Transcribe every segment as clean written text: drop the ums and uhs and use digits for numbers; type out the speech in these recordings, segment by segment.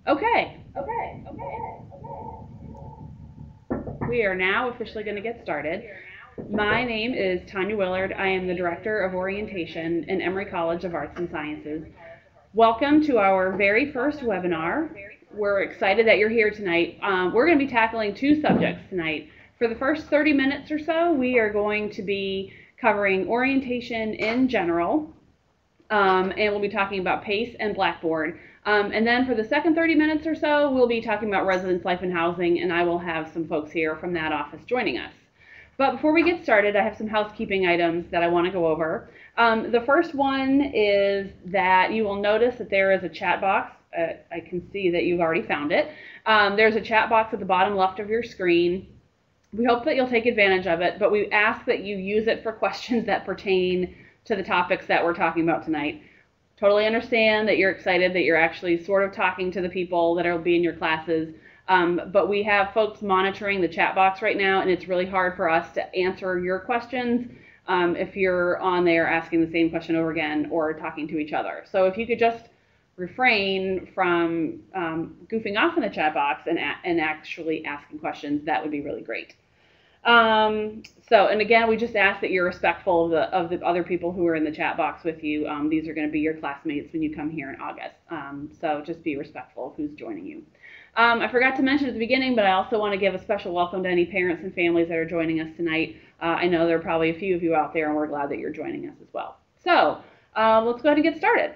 Okay, we are now officially going to get started. My name is Tanya Willard. I am the Director of Orientation in Emory College of Arts and Sciences. Welcome to our very first webinar. We're excited that you're here tonight. We're going to be tackling two subjects tonight. For the first 30 minutes or so, we are going to be covering orientation in general, and we'll be talking about PACE and Blackboard. And then for the second 30 minutes or so, we'll be talking about residence life and housing, and I will have some folks here from that office joining us. But before we get started, I have some housekeeping items that I want to go over. The first one is that you will notice that there is a chat box. I can see that you've already found it. There's a chat box at the bottom left of your screen. We hope that you'll take advantage of it, but we ask that you use it for questions that pertain to the topics that we're talking about tonight. Totally understand that you're excited that you're actually sort of talking to the people that will be in your classes, but we have folks monitoring the chat box right now, and it's really hard for us to answer your questions if you're on there asking the same question over again or talking to each other. So if you could just refrain from goofing off in the chat box and actually asking questions, that would be really great. And again, we just ask that you're respectful of the other people who are in the chat box with you. These are going to be your classmates when you come here in August. So just be respectful of who's joining you. I forgot to mention at the beginning, but I also want to give a special welcome to any parents and families that are joining us tonight. I know there are probably a few of you out there, and we're glad that you're joining us as well. So let's go ahead and get started.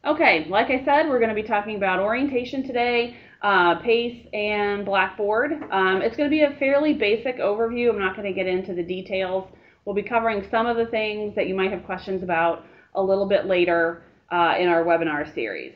Okay, like I said, we're going to be talking about orientation today, PACE, and Blackboard. It's going to be a fairly basic overview. I'm not going to get into the details. We'll be covering some of the things that you might have questions about a little bit later in our webinar series.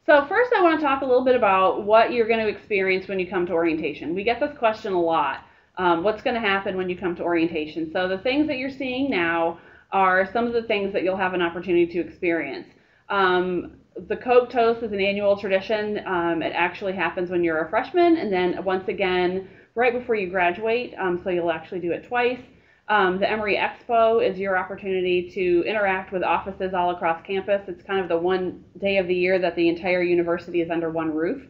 So first I want to talk a little bit about what you're going to experience when you come to orientation. We get this question a lot. What's going to happen when you come to orientation? So the things that you're seeing now are some of the things that you'll have an opportunity to experience. The Coke Toast is an annual tradition. It actually happens when you're a freshman, and then once again right before you graduate, so you'll actually do it twice. The Emory Expo is your opportunity to interact with offices all across campus. It's kind of the one day of the year that the entire university is under one roof.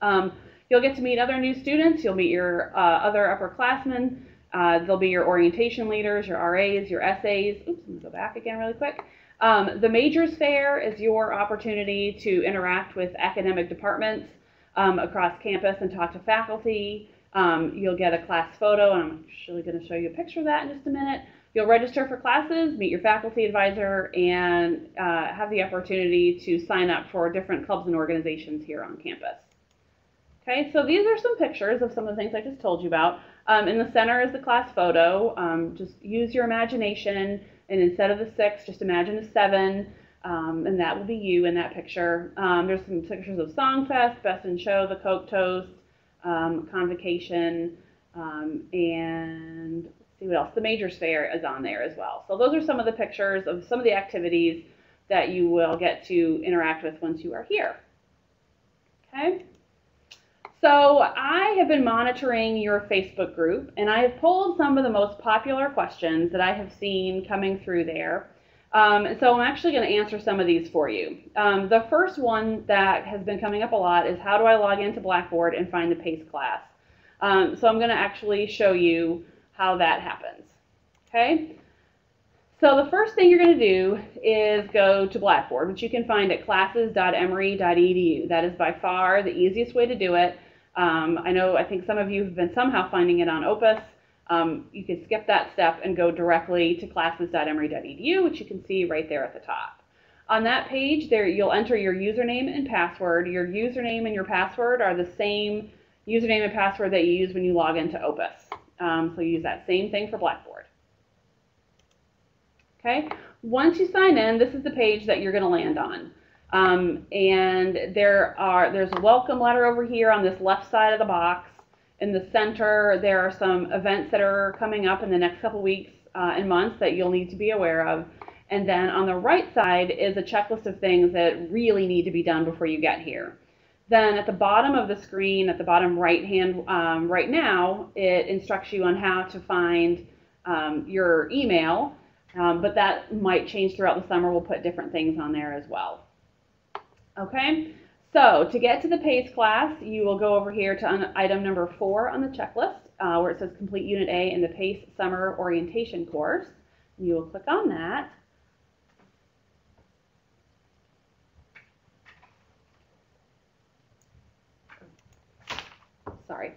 You'll get to meet other new students. You'll meet your other upperclassmen. There'll be your orientation leaders, your RAs, your SAs. Oops, I'm going to go back again really quick. The Majors Fair is your opportunity to interact with academic departments across campus and talk to faculty. You'll get a class photo, and I'm actually going to show you a picture of that in just a minute. You'll register for classes, meet your faculty advisor, and have the opportunity to sign up for different clubs and organizations here on campus. Okay, so these are some pictures of some of the things I just told you about. In the center is the class photo. Just use your imagination, and instead of the 6, just imagine a 7, and that will be you in that picture. There's some pictures of Songfest, Best in Show, the Coke Toast, Convocation, and let's see what else. The Majors Fair is on there as well. So those are some of the pictures of some of the activities that you will get to interact with once you are here. Okay. So I have been monitoring your Facebook group, and I have pulled some of the most popular questions that I have seen coming through there. And so I'm actually going to answer some of these for you. The first one that has been coming up a lot is, how do I log into Blackboard and find the PACE class? So I'm going to actually show you how that happens. Okay. So the first thing you're going to do is go to Blackboard, which you can find at classes.emory.edu. That is by far the easiest way to do it. I think some of you have been somehow finding it on Opus. You can skip that step and go directly to classes.emory.edu, which you can see right there at the top. On that page, there you'll enter your username and password. Your username and your password are the same username and password that you use when you log into Opus. So you use that same thing for Blackboard. Okay. Once you sign in, this is the page that you're going to land on. And there's a welcome letter over here on this left side of the box. In the center, there are some events that are coming up in the next couple weeks and months that you'll need to be aware of. And then on the right side is a checklist of things that really need to be done before you get here. Then at the bottom of the screen, at the bottom right hand right now, it instructs you on how to find your email, but that might change throughout the summer. We'll put different things on there as well. Okay, so to get to the PACE class, you will go over here to item number 4 on the checklist, where it says Complete Unit A in the PACE Summer Orientation course. You will click on that. Sorry.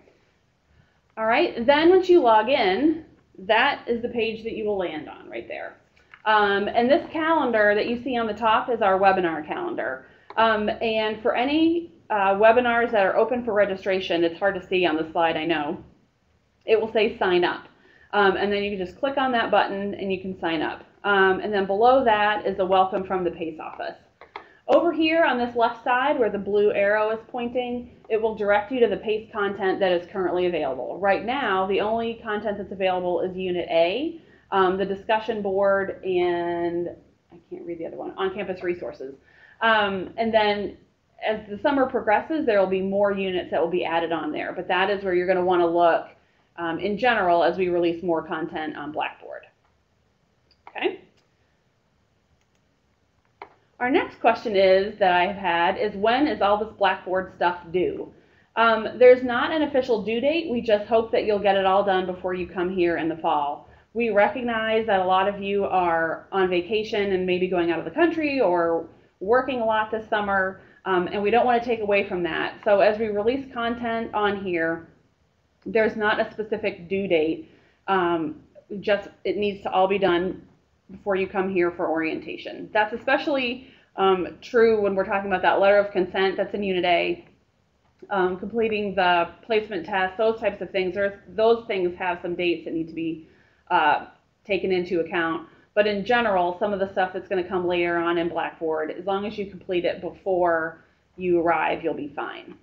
All right, then once you log in, that is the page that you will land on right there. And this calendar that you see on the top is our webinar calendar. And for any webinars that are open for registration, it's hard to see on the slide, I know, it will say sign up. And then you can just click on that button and you can sign up. And then below that is a welcome from the PACE office. Over here on this left side where the blue arrow is pointing, it will direct you to the PACE content that is currently available. Right now, the only content that's available is Unit A, the discussion board, and I can't read the other one, on-campus resources. And then as the summer progresses, there will be more units that will be added on there, but that is where you're going to want to look in general as we release more content on Blackboard. Okay. Our next question is, that I have had, is when is all this Blackboard stuff due? There's not an official due date. We just hope that you'll get it all done before you come here in the fall. We recognize that a lot of you are on vacation and maybe going out of the country or working a lot this summer, and we don't want to take away from that. So as we release content on here, there's not a specific due date. Just it needs to all be done before you come here for orientation. That's especially true when we're talking about that letter of consent that's in Unit A, completing the placement test, those types of things. Those things have some dates that need to be taken into account. But in general, some of the stuff that's going to come later on in Blackboard, as long as you complete it before you arrive, you'll be fine.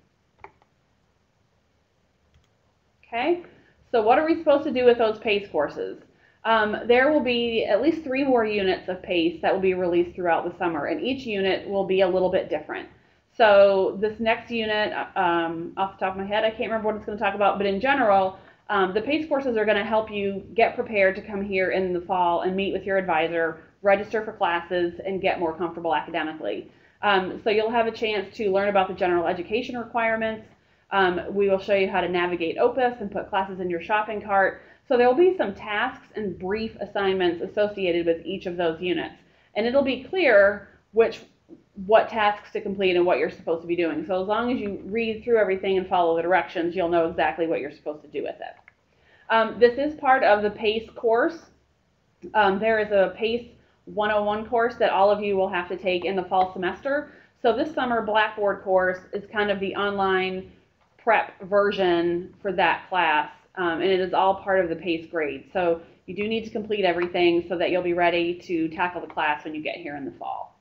Okay, so what are we supposed to do with those PACE courses? There will be at least 3 more units of PACE that will be released throughout the summer, and each unit will be a little bit different. So this next unit, off the top of my head, I can't remember what it's going to talk about, but in general, the PACE courses are going to help you get prepared to come here in the fall and meet with your advisor, register for classes, and get more comfortable academically. So you'll have a chance to learn about the general education requirements. We will show you how to navigate Opus and put classes in your shopping cart. So there will be some tasks and brief assignments associated with each of those units. And it'll be clear what tasks to complete and what you're supposed to be doing. So as long as you read through everything and follow the directions, you'll know exactly what you're supposed to do with it. This is part of the PACE course. There is a PACE 101 course that all of you will have to take in the fall semester. So this summer Blackboard course is kind of the online prep version for that class, and it is all part of the PACE grade. So you do need to complete everything so that you'll be ready to tackle the class when you get here in the fall.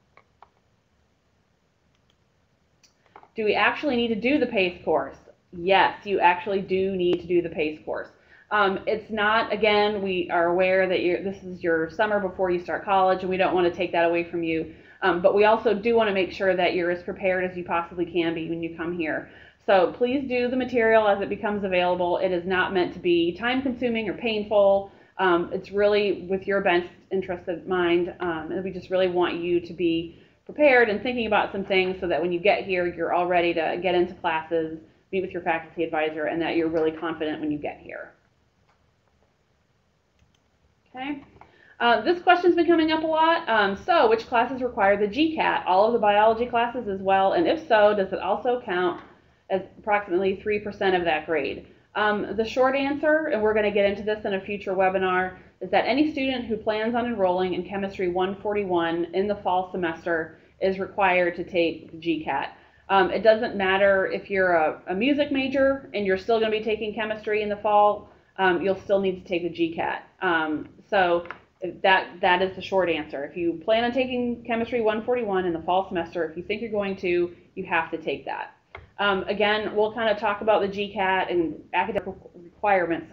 Do we actually need to do the PACE course? Yes, you actually do need to do the PACE course. It's not, again, we are aware that this is your summer before you start college, and we don't want to take that away from you. But we also do want to make sure that you're as prepared as you possibly can be when you come here. So please do the material as it becomes available. It is not meant to be time-consuming or painful. It's really with your best interest in mind, and we just really want you to be prepared and thinking about some things so that when you get here, you're all ready to get into classes, meet with your faculty advisor, and that you're really confident when you get here. Okay. This question's been coming up a lot. So which classes require the GCAT? All of the biology classes as well, and if so, does it also count as approximately 3% of that grade? The short answer, and we're going to get into this in a future webinar, is that any student who plans on enrolling in Chemistry 141 in the fall semester is required to take the GCAT. It doesn't matter if you're a music major and you're still going to be taking chemistry in the fall, you'll still need to take the GCAT. So that is the short answer. If you plan on taking Chemistry 141 in the fall semester, if you think you're going to, you have to take that. Again, we'll kind of talk about the GCAT and academic requirements,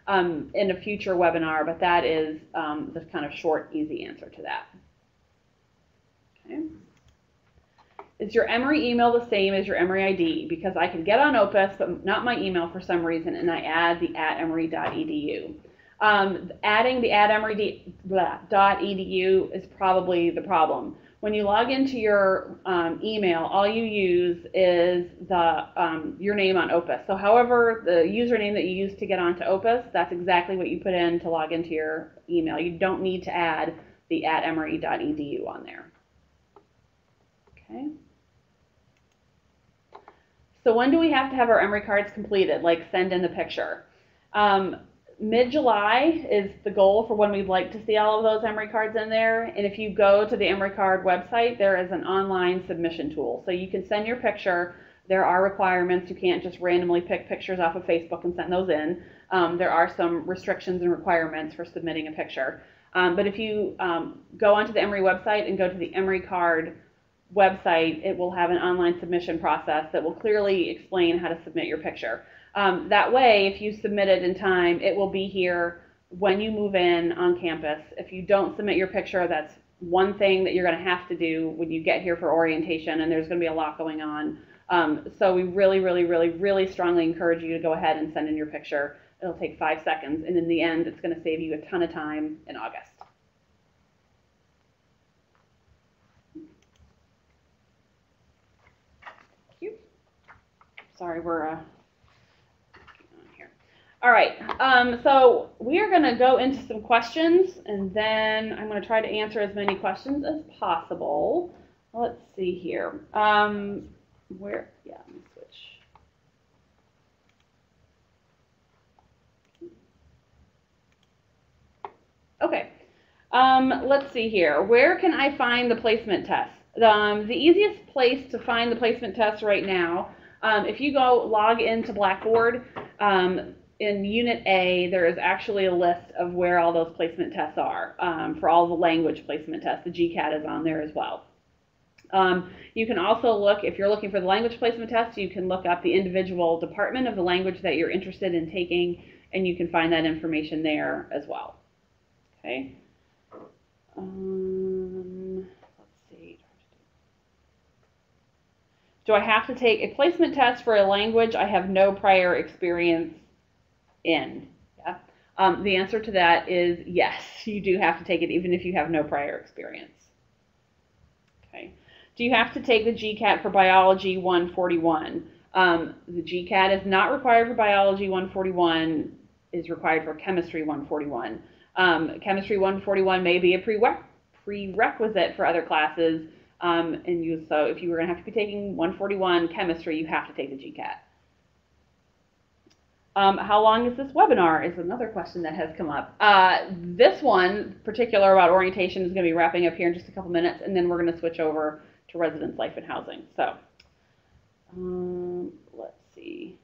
in a future webinar, but that is the kind of short, easy answer to that. Okay. Is your Emory email the same as your Emory ID? Because I can get on Opus, but not my email for some reason, and I add the @emory.edu. Adding the @emory.edu is probably the problem. When you log into your email, all you use is your name on Opus. So however the username that you use to get onto Opus, that's exactly what you put in to log into your email. You don't need to add the @emory.edu on there. Okay. So when do we have to have our Emory cards completed, like send in the picture? Mid-July is the goal for when we'd like to see all of those Emory cards in there. And if you go to the Emory card website, there is an online submission tool. So you can send your picture. There are requirements. You can't just randomly pick pictures off of Facebook and send those in. There are some restrictions and requirements for submitting a picture. But if you go onto the Emory website and go to the Emory card website, it will have an online submission process that will clearly explain how to submit your picture. That way, if you submit it in time, it will be here when you move in on campus. If you don't submit your picture, that's one thing that you're going to have to do when you get here for orientation, and there's going to be a lot going on. So we really, really, really, really strongly encourage you to go ahead and send in your picture. It'll take 5 seconds, and in the end, it's going to save you a ton of time in August. Sorry, we're here. All right, so we are going to go into some questions, and then I'm going to try to answer as many questions as possible. Let's see here. Let me switch. Okay, let's see here. Where can I find the placement test? The easiest place to find the placement test right now, if you go log into Blackboard, in Unit A, there is actually a list of where all those placement tests are for all the language placement tests. The GCAT is on there as well. You can also look, if you're looking for the language placement test, you can look up the individual department of the language that you're interested in taking, and you can find that information there as well. Okay. Let's see. Do I have to take a placement test for a language I have no prior experience in? Yeah. The answer to that is yes, you do have to take it even if you have no prior experience. Okay. Do you have to take the GCAT for Biology 141? The GCAT is not required for Biology 141, is required for Chemistry 141. Chemistry 141 may be a prerequisite for other classes, so if you were going to have to be taking 141 Chemistry, you have to take the GCAT. How long is this webinar is another question that has come up. This one, particular about orientation, is going to be wrapping up here in just a couple minutes, and then we're going to switch over to residence life and housing. So let's see.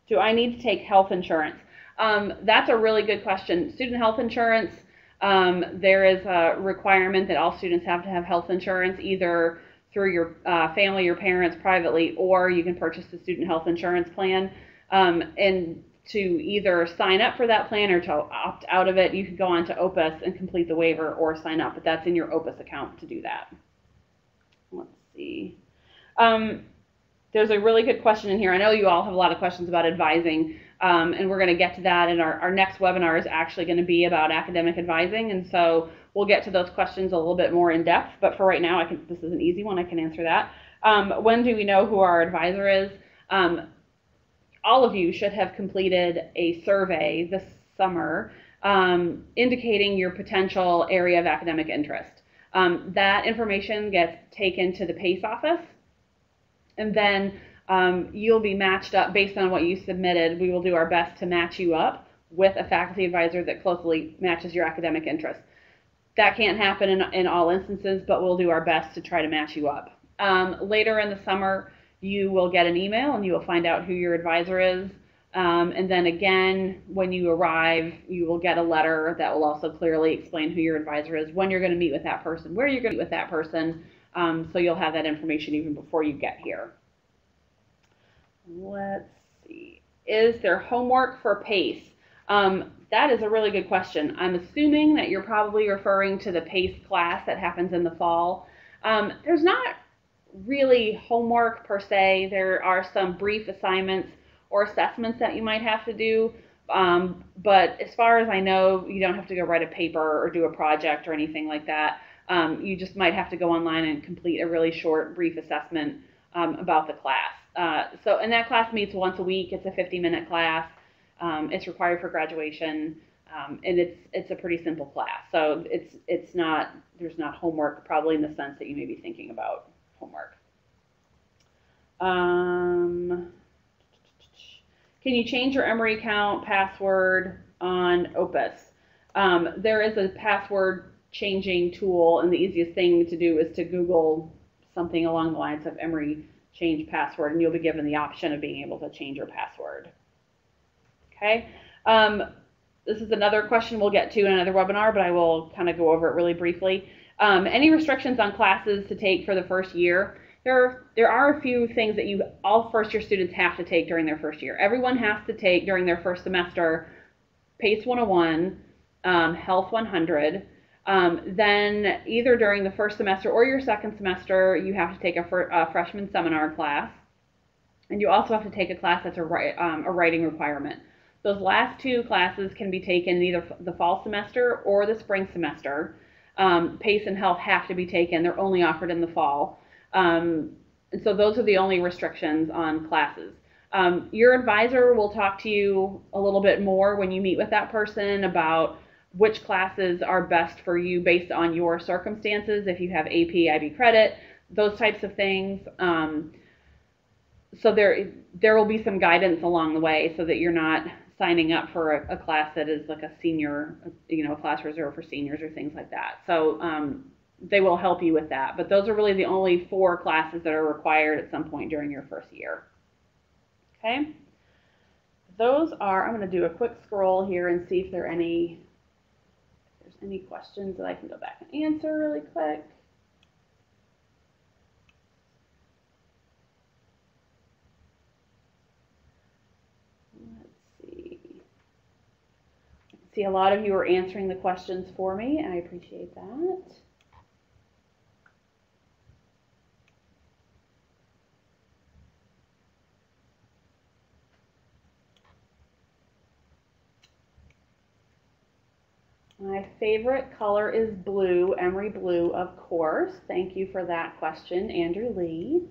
Do I need to take health insurance? That's a really good question. Student health insurance, there is a requirement that all students have to have health insurance, either through your family, your parents, privately, or you can purchase the student health insurance plan. And to either sign up for that plan or to opt out of it, you can go on to Opus and complete the waiver or sign up, but that's in your Opus account to do that. Let's see. There's a really good question in here. I know you all have a lot of questions about advising, and we're going to get to that, and our next webinar is actually going to be about academic advising, and so we'll get to those questions a little bit more in depth, but for right now, this is an easy one. I can answer that. When do we know who our advisor is? All of you should have completed a survey this summer indicating your potential area of academic interest. That information gets taken to the PACE office, and then you'll be matched up based on what you submitted. We will do our best to match you up with a faculty advisor that closely matches your academic interest. That can't happen in all instances, but we'll do our best to try to match you up. Later in the summer, you will get an email and you will find out who your advisor is. And then again, when you arrive, you will get a letter that will also clearly explain who your advisor is, when you're going to meet with that person, where you're going to meet with that person. So you'll have that information even before you get here. Let's see. Is there homework for PACE? That is a really good question. I'm assuming that you're probably referring to the PACE class that happens in the fall. There's not really homework per se. There are some brief assignments or assessments that you might have to do. But as far as I know, you don't have to go write a paper or do a project or anything like that. You just might have to go online and complete a really short, brief assessment about the class. And that class meets once a week. It's a 50-minute class. It's required for graduation, and it's a pretty simple class. So it's not there's not homework probably in the sense that you may be thinking about homework. Um, can you change your Emory account password on Opus? There is a password changing tool, and the easiest thing to do is to Google something along the lines of Emory change password, and you'll be given the option of being able to change your password. Okay. This is another question we'll get to in another webinar, but I will kind of go over it really briefly. Any restrictions on classes to take for the first year? There are a few things that all first year students have to take during their first year. Everyone has to take during their first semester PACE 101, Health 100. Then either during the first semester or your second semester, you have to take a freshman seminar class. And you also have to take a class that's a writing requirement. Those last two classes can be taken either the fall semester or the spring semester. PACE and Health have to be taken. They're only offered in the fall. And so those are the only restrictions on classes. Your advisor will talk to you a little bit more when you meet with that person about which classes are best for you based on your circumstances, if you have AP, IB credit, those types of things. So there will be some guidance along the way so that you're not signing up for a class that is like a senior, a class reserved for seniors or things like that. So they will help you with that. But those are really the only 4 classes that are required at some point during your first year. Okay? Those are, I'm going to do a quick scroll here and see if there's any questions that I can go back and answer really quick. See, a lot of you are answering the questions for me. I appreciate that. My favorite color is blue, Emory blue, of course. Thank you for that question, Andrew Lee.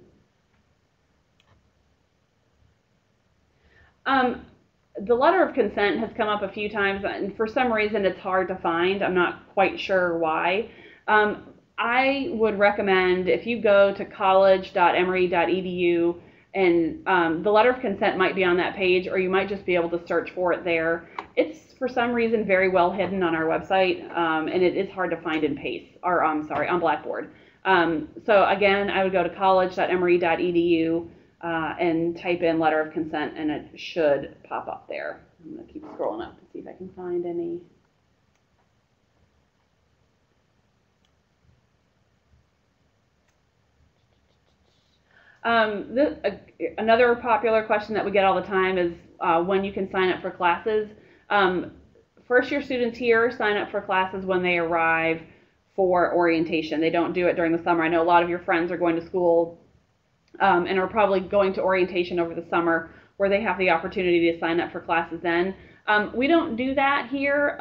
The letter of consent has come up a few times, and for some reason it's hard to find. I'm not quite sure why. I would recommend if you go to college.emory.edu, and the letter of consent might be on that page, or you might just be able to search for it there. It's for some reason very well hidden on our website, and it is hard to find in PACE, or on Blackboard. So again, I would go to college.emory.edu. And type in letter of consent, and it should pop up there. I'm going to keep scrolling up to see if I can find any. Another popular question that we get all the time is when you can sign up for classes. First year students here sign up for classes when they arrive for orientation. They don't do it during the summer. I know a lot of your friends are going to school and are probably going to orientation over the summer where they have the opportunity to sign up for classes then. We don't do that here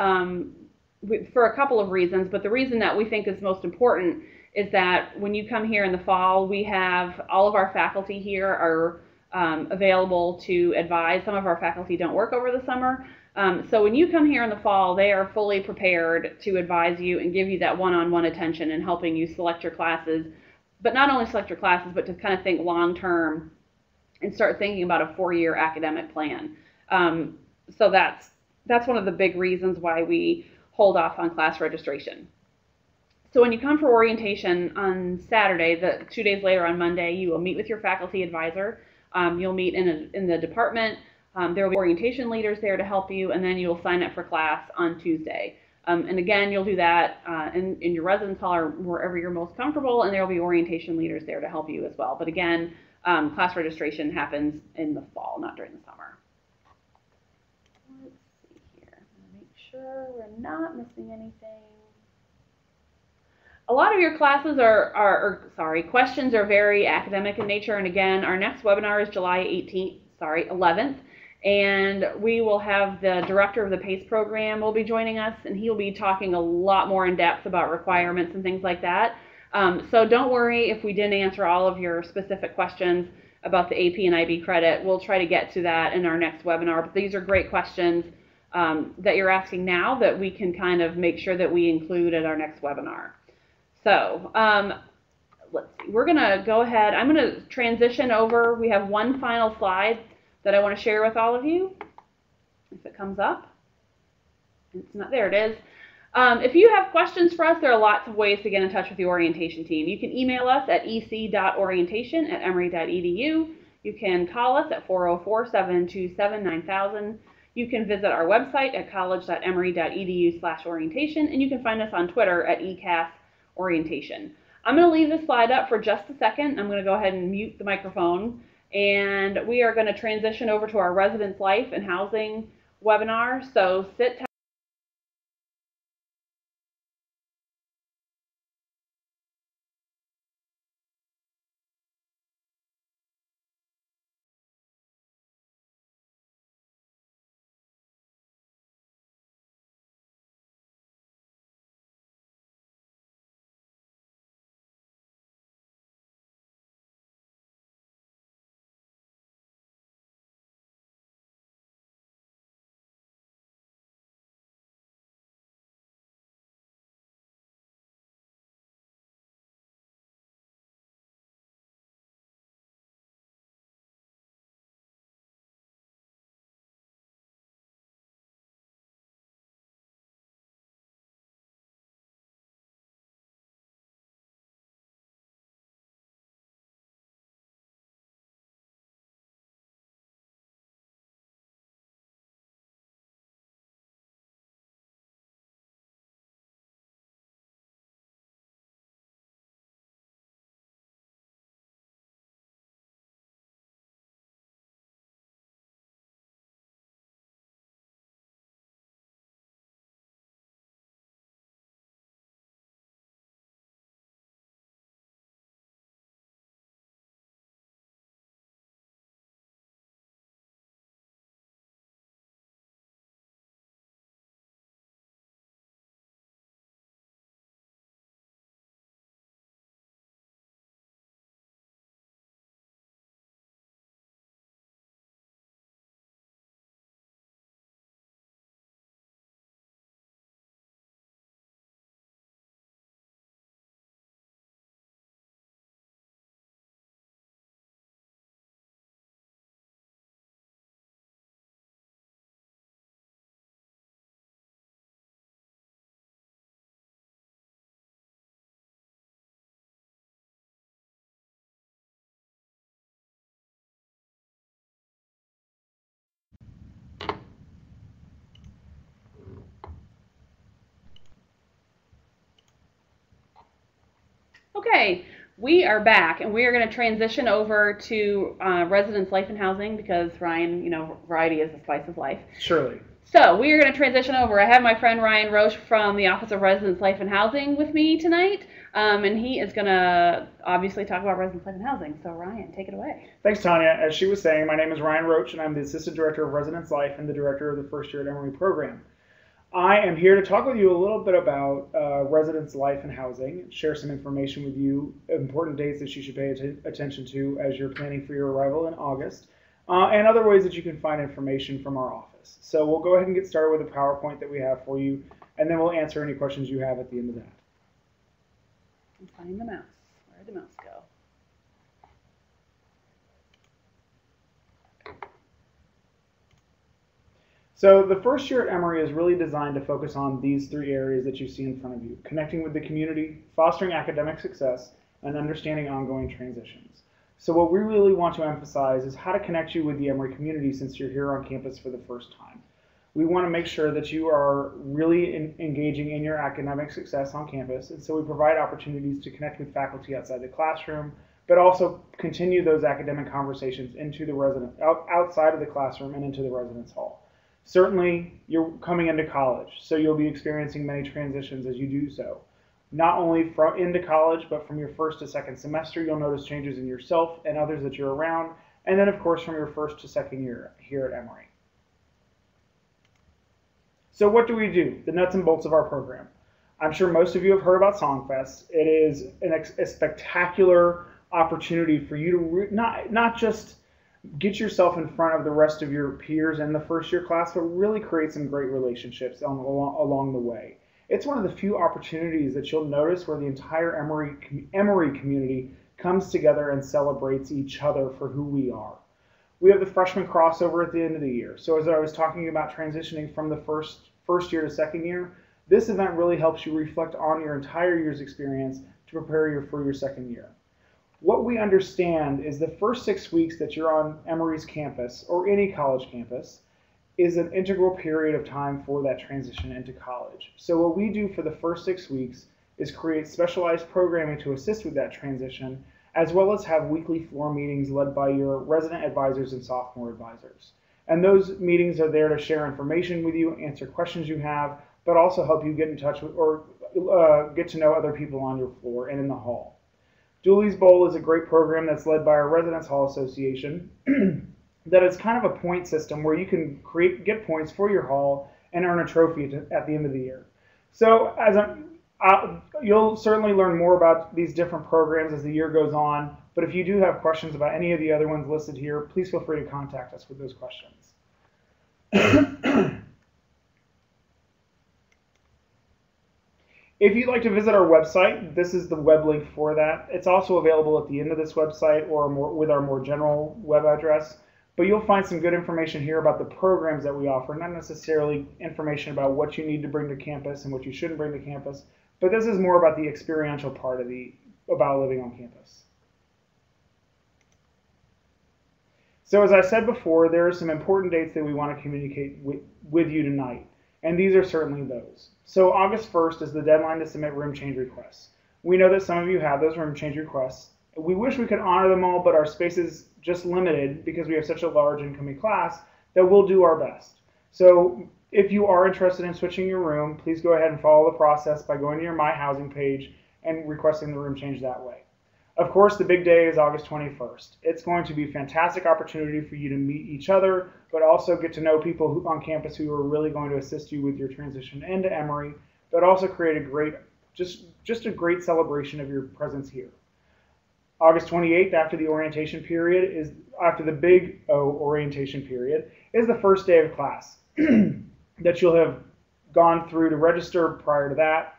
for a couple of reasons, but the reason that we think is most important is that when you come here in the fall, we have all of our faculty here are available to advise. Some of our faculty don't work over the summer. So when you come here in the fall, they are fully prepared to advise you and give you that one-on-one attention and helping you select your classes. But not only select your classes, but to kind of think long-term and start thinking about a 4-year academic plan. So that's one of the big reasons why we hold off on class registration. So when you come for orientation on Saturday, 2 days later on Monday, you will meet with your faculty advisor. You'll meet in the department. There will be orientation leaders there to help you, and then you'll sign up for class on Tuesday. And again, you'll do that in your residence hall or wherever you're most comfortable, and there will be orientation leaders there to help you as well. But again, class registration happens in the fall, not during the summer. Let's see here. I'm going to make sure we're not missing anything. A lot of your classes questions are very academic in nature. And again, our next webinar is July 11th. And we will have the director of the PACE program will be joining us, and he'll be talking a lot more in depth about requirements and things like that. So don't worry if we didn't answer all of your specific questions about the AP and IB credit. We'll try to get to that in our next webinar. But these are great questions that you're asking now that we can kind of make sure that we include at our next webinar. So let's see. We're going to go ahead. I'm going to transition over. We have one final slide that I want to share with all of you. If it comes up. It's not. There it is. If you have questions for us, there are lots of ways to get in touch with the orientation team. You can email us at ec.orientation@emory.edu. You can call us at 404-727-9000. You can visit our website at college.emory.edu/orientation, and you can find us on Twitter at ecasorientation. I'm going to leave this slide up for just a second. I'm going to go ahead and mute the microphone, and we are going to transition over to our residence life and housing webinar. So sit tight. Okay, we are back, and we are going to transition over to residence life and housing because Ryan, variety is the spice of life. Surely. So we are going to transition over. I have my friend Ryan Roche from the Office of Residence Life and Housing with me tonight, and he is going to obviously talk about residence life and housing. So Ryan, take it away. Thanks, Tanya. As she was saying, my name is Ryan Roche, and I'm the Assistant Director of Residence Life and the Director of the First Year at Emory program. I am here to talk with you a little bit about residence life and housing, share some information with you, important dates that you should pay attention to as you're planning for your arrival in August, and other ways that you can find information from our office. So we'll go ahead and get started with the PowerPoint that we have for you, and then we'll answer any questions you have at the end of that. Find the mouse. Where'd the mouse go? So the first year at Emory is really designed to focus on these three areas that you see in front of you: connecting with the community, fostering academic success, and understanding ongoing transitions. So what we really want to emphasize is how to connect you with the Emory community since you're here on campus for the first time. We want to make sure that you are really engaging in your academic success on campus, and so we provide opportunities to connect with faculty outside the classroom, but also continue those academic conversations into the outside of the classroom and into the residence hall. Certainly, you're coming into college, so you'll be experiencing many transitions as you do so. not only from into college, but from your first to second semester, you'll notice changes in yourself and others that you're around, and then of course from your first to second year here at Emory. So what do we do? The nuts and bolts of our program. I'm sure most of you have heard about Songfest. It is a spectacular opportunity for you to not just get yourself in front of the rest of your peers in the first year class, but really create some great relationships along the way. It's one of the few opportunities that you'll notice where the entire Emory community comes together and celebrates each other for who we are. We have the freshman crossover at the end of the year. So as I was talking about transitioning from the first year to second year, this event really helps you reflect on your entire year's experience to prepare you for your second year. What we understand is the first 6 weeks that you're on Emory's campus or any college campus is an integral period of time for that transition into college. So what we do for the first 6 weeks is create specialized programming to assist with that transition, as well as have weekly floor meetings led by your resident advisors and sophomore advisors. And those meetings are there to share information with you, answer questions you have, but also help you get in touch with or get to know other people on your floor and in the hall. Dooley's Bowl is a great program that's led by our Residence Hall Association that is kind of a point system where you can get points for your hall and earn a trophy at the end of the year. So you'll certainly learn more about these different programs as the year goes on, but if you do have questions about any of the other ones listed here, please feel free to contact us with those questions. If you'd like to visit our website, this is the web link for that. It's also available at the end of this website or with our more general web address. But you'll find some good information here about the programs that we offer, not necessarily information about what you need to bring to campus and what you shouldn't bring to campus, but this is more about the experiential part of about living on campus. So as I said before, there are some important dates that we want to communicate with you tonight, and these are certainly those. So August 1st is the deadline to submit room change requests. We know that some of you have those room change requests. We wish we could honor them all, but our space is just limited because we have such a large incoming class that we'll do our best. So if you are interested in switching your room, please go ahead and follow the process by going to your My Housing page and requesting the room change that way. Of course, the big day is August 21st. It's going to be a fantastic opportunity for you to meet each other, but also get to know people on campus who are really going to assist you with your transition into Emory, but also create a great, just a great celebration of your presence here. August 28th, after the orientation period, after the big O orientation period, is the first day of class that you'll have gone through to register prior to that.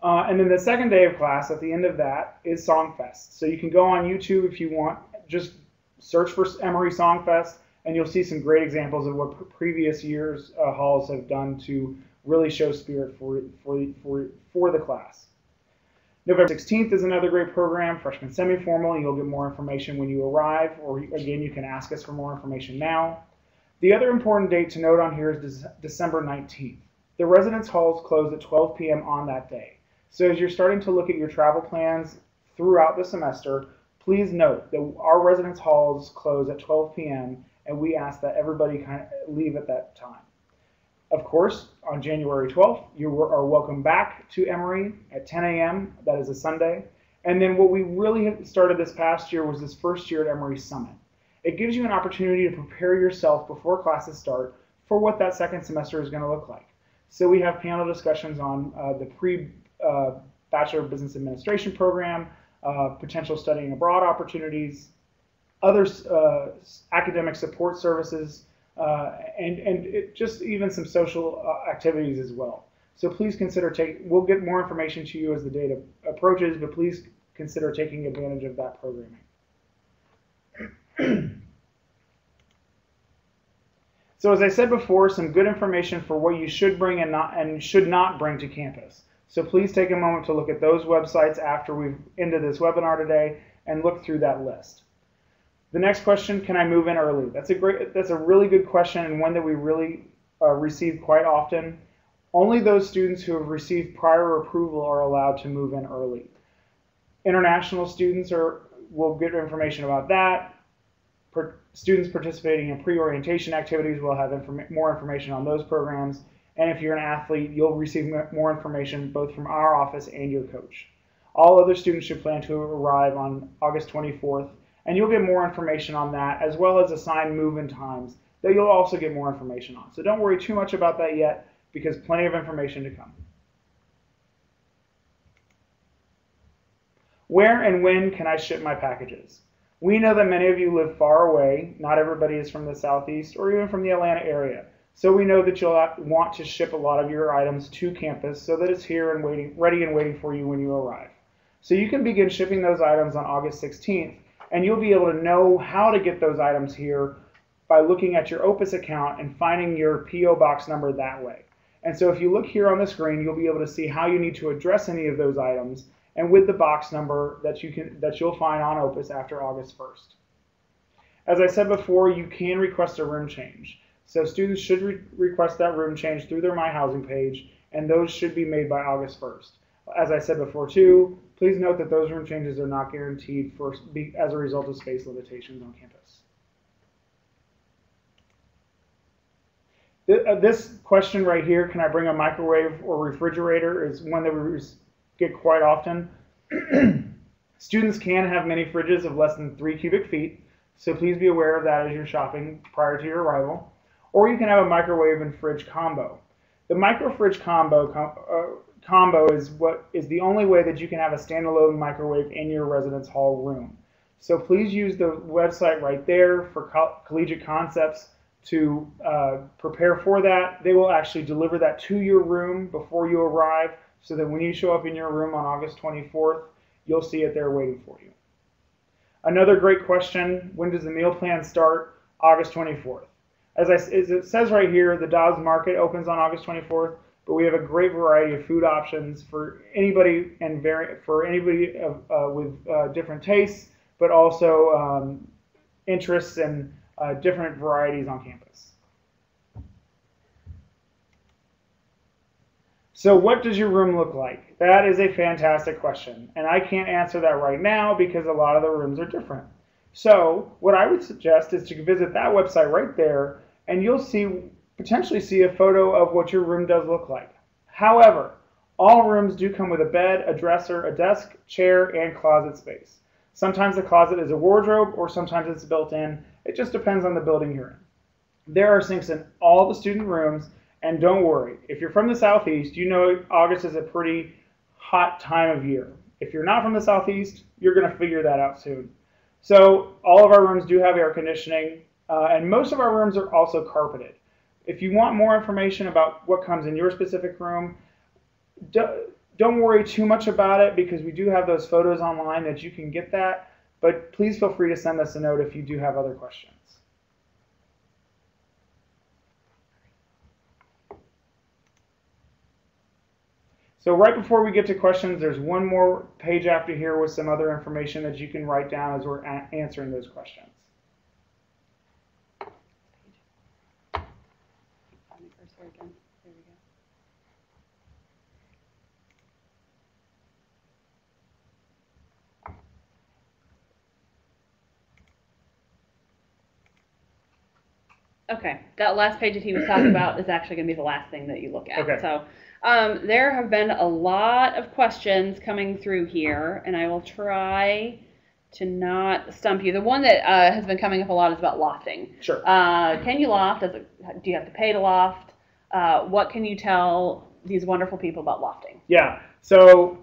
And then the second day of class, at the end of that, is Songfest. So you can go on YouTube if you want, just search for Emory Songfest, and you'll see some great examples of what previous years' halls have done to really show spirit for the class. November 16th is another great program, freshman semi-formal, and you'll get more information when you arrive, or again, you can ask us for more information now. The other important date to note on here is December 19th. The residence halls close at 12 p.m. on that day. So as you're starting to look at your travel plans throughout the semester, please note that our residence halls close at 12 p.m. and we ask that everybody kind of leave at that time. Of course, on January 12th, you are welcome back to Emory at 10 a.m. That is a Sunday. And then what we really started this past year was this first year at Emory Summit. It gives you an opportunity to prepare yourself before classes start for what that second semester is going to look like. So we have panel discussions on the Bachelor of Business Administration program, potential studying abroad opportunities, other academic support services, and just even some social activities as well. So please consider we'll get more information to you as the date approaches, but please consider taking advantage of that programming. So as I said before, some good information for what you should bring and should not bring to campus. So please take a moment to look at those websites after we've ended this webinar today and look through that list. The next question, can I move in early? That's a really good question, and one that we really receive quite often. Only those students who have received prior approval are allowed to move in early. International students will get information about that. Students participating in pre-orientation activities will have more information on those programs. And if you're an athlete, you'll receive more information both from our office and your coach. All other students should plan to arrive on August 24th, and you'll get more information on that, as well as assigned move-in times that you'll also get more information on. So don't worry too much about that yet, because plenty of information to come. Where and when can I ship my packages? We know that many of you live far away. Not everybody is from the Southeast or even from the Atlanta area. So we know that you'll want to ship a lot of your items to campus so that it's here and ready and waiting for you when you arrive. So you can begin shipping those items on August 16th, and you'll be able to know how to get those items here by looking at your Opus account and finding your P.O. box number that way. And so if you look here on the screen, you'll be able to see how you need to address any of those items and with the box number that you'll find on Opus after August 1st. As I said before, you can request a room change. So students should request that room change through their My Housing page, and those should be made by August 1st. As I said before too, please note that those room changes are not guaranteed as a result of space limitations on campus. This question right here, can I bring a microwave or refrigerator, is one that we get quite often. Students can have mini fridges of less than 3 cubic feet, so please be aware of that as you're shopping prior to your arrival. Or you can have a microwave and fridge combo. The micro fridge combo is the only way that you can have a standalone microwave in your residence hall room. So please use the website right there for Collegiate Concepts to prepare for that. They will actually deliver that to your room before you arrive, so that when you show up in your room on August 24th, you'll see it there waiting for you. Another great question, when does the meal plan start? August 24th. As it says right here, the Dobbs Market opens on August 24th, but we have a great variety of food options for anybody with different tastes, but also interests and different varieties on campus. So what does your room look like? That is a fantastic question, and I can't answer that right now because a lot of the rooms are different. So what I would suggest is to visit that website right there, and you'll potentially see a photo of what your room does look like. However, all rooms do come with a bed, a dresser, a desk, chair, and closet space. Sometimes the closet is a wardrobe, or sometimes it's built in. It just depends on the building you're in. There are sinks in all the student rooms. And don't worry, if you're from the Southeast, you know August is a pretty hot time of year. If you're not from the Southeast, you're going to figure that out soon. So all of our rooms do have air conditioning, and most of our rooms are also carpeted. If you want more information about what comes in your specific room, don't worry too much about it, because we do have those photos online that you can get that, but please feel free to send us a note if you do have other questions. So right before we get to questions, there's one more page after here with some other information that you can write down as we're answering those questions. Okay, that last page that he was talking about is actually going to be the last thing that you look at. Okay. So there have been a lot of questions coming through here, and I will try to not stump you. The one that has been coming up a lot is about lofting. Sure. Can you loft? Do you have to pay to loft? What can you tell these wonderful people about lofting? Yeah. So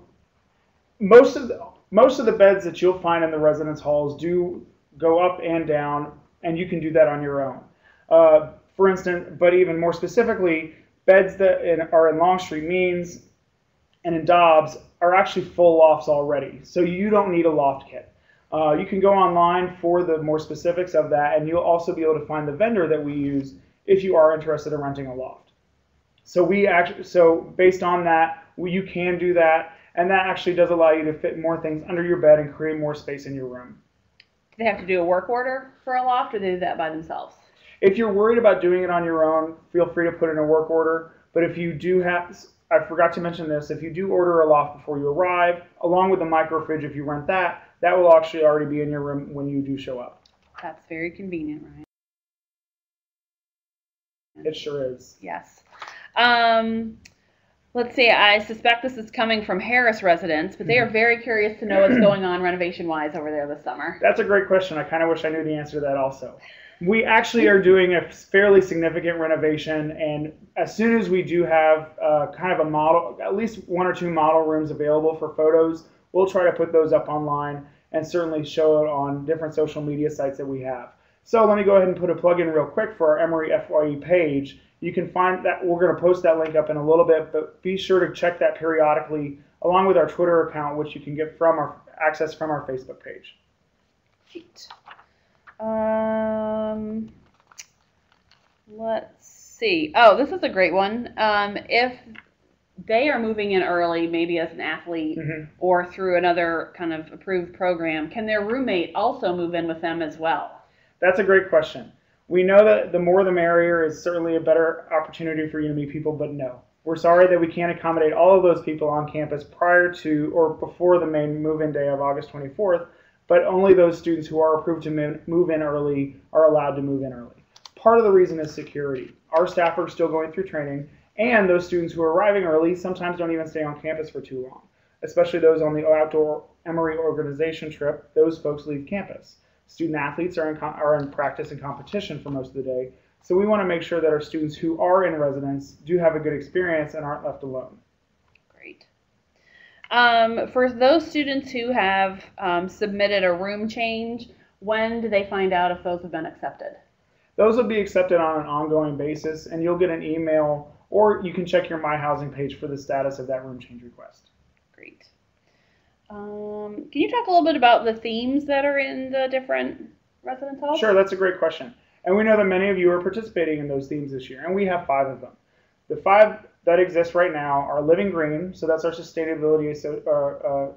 most of the beds that you'll find in the residence halls do go up and down, and you can do that on your own. For instance, but even more specifically, beds that are in Longstreet Means and in Dobbs are actually full lofts already, so you don't need a loft kit. You can go online for the more specifics of that, and you'll also be able to find the vendor that we use if you are interested in renting a loft. So based on that, you can do that, and that actually does allow you to fit more things under your bed and create more space in your room. Do they have to do a work order for a loft, or do they do that by themselves? If you're worried about doing it on your own, feel free to put in a work order. But if you do I forgot to mention this, if you do order a loft before you arrive, along with the micro fridge, if you rent that will actually already be in your room when you do show up. That's very convenient, Ryan. It sure is. Yes. Um, let's see. I suspect this is coming from Harris residents, but they are very curious to know what's going on renovation-wise over there this summer. That's a great question. I kind of wish I knew the answer to that also. We actually are doing a fairly significant renovation, and as soon as we do have kind of a model, at least one or two model rooms available for photos, we'll try to put those up online and certainly show it on different social media sites that we have. So let me go ahead and put a plug in real quick for our Emory FYE page. You can find that, we're going to post that link up in a little bit, but be sure to check that periodically along with our Twitter account, which you can get from our access from our Facebook page. Great. Let's see. Oh, this is a great one. If they are moving in early, maybe as an athlete or through another kind of approved program, can their roommate also move in with them as well? That's a great question. We know that the more the merrier is certainly a better opportunity for you to meet people, but no. We're sorry that we can't accommodate all of those people on campus prior to or before the main move-in day of August 24th, but only those students who are approved to move in early are allowed to move in early. Part of the reason is security. Our staff are still going through training, and those students who are arriving early sometimes don't even stay on campus for too long, especially those on the outdoor Emory organization trip. Those folks leave campus. Student athletes are in practice and competition for most of the day, so we want to make sure that our students who are in residence do have a good experience and aren't left alone. Great. For those students who have submitted a room change, when do they find out if those have been accepted? Those will be accepted on an ongoing basis, and you'll get an email, or you can check your My Housing page for the status of that room change request. Great. Can you talk a little bit about the themes that are in the different residence halls? Sure, that's a great question. And we know that many of you are participating in those themes this year, and we have 5 of them. The 5 that exist right now are Living Green, so that's our sustainability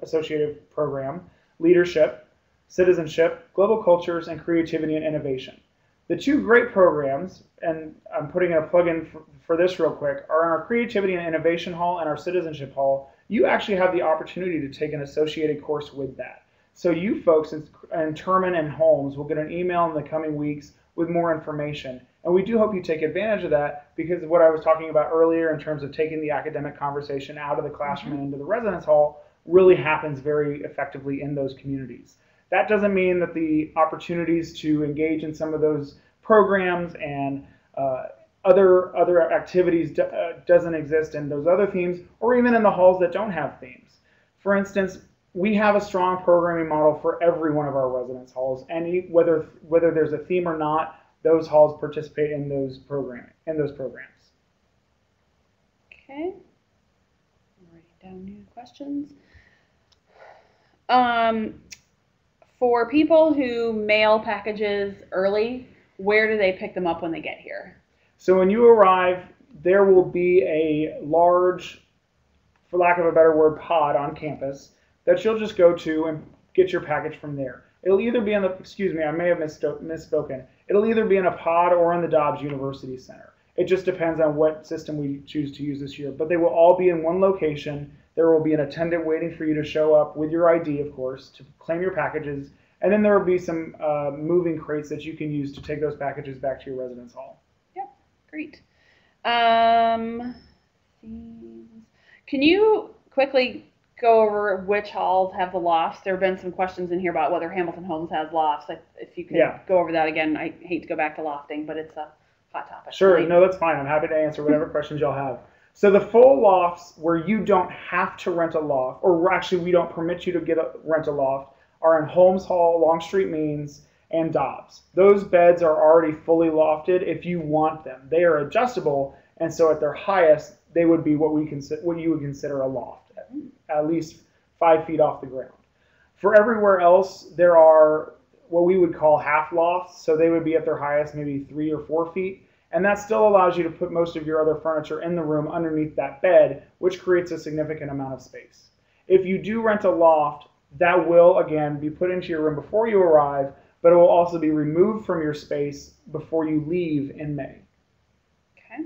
associated program, leadership, citizenship, global cultures, and creativity and innovation. The 2 great programs, and I'm putting a plug in for this real quick, are in our creativity and innovation hall and our citizenship hall. You actually have the opportunity to take an associated course with that. So you folks in Turman and Holmes will get an email in the coming weeks with more information. And we do hope you take advantage of that, because of what I was talking about earlier in terms of taking the academic conversation out of the classroom and into the residence hall really happens very effectively in those communities. That doesn't mean that the opportunities to engage in some of those programs and other activities doesn't exist in those other themes, or even in the halls that don't have themes. For instance, we have a strong programming model for every one of our residence halls, and whether there's a theme or not, those halls participate in those programs. Okay. Writing down new questions. For people who mail packages early, where do they pick them up when they get here? So when you arrive, there will be a large, for lack of a better word, pod on campus that you'll just go to and get your package from there. It'll either be in the, excuse me, I may have misspoken. It'll either be in a pod or in the Dobbs University Center. It just depends on what system we choose to use this year. But they will all be in one location. There will be an attendant waiting for you to show up with your ID, of course, to claim your packages. And then there will be some moving crates that you can use to take those packages back to your residence hall. Yep, great. Can you quickly go over which halls have the lofts? There have been some questions in here about whether Hamilton Homes has lofts. If you could go over that again. I hate to go back to lofting, but it's a hot topic. Sure, no, that's fine. I'm happy to answer whatever questions y'all have. So the full lofts where you don't have to rent a loft, or actually we don't permit you to rent a loft, are in Holmes Hall, Longstreet Means, and Dobbs. Those beds are already fully lofted if you want them. They are adjustable, and so at their highest, they would be what you would consider a loft, at least 5 feet off the ground. For everywhere else, there are what we would call half lofts, so they would be at their highest maybe 3 or 4 feet, and that still allows you to put most of your other furniture in the room underneath that bed, which creates a significant amount of space. If you do rent a loft, that will, again, be put into your room before you arrive, but it will also be removed from your space before you leave in May. Okay.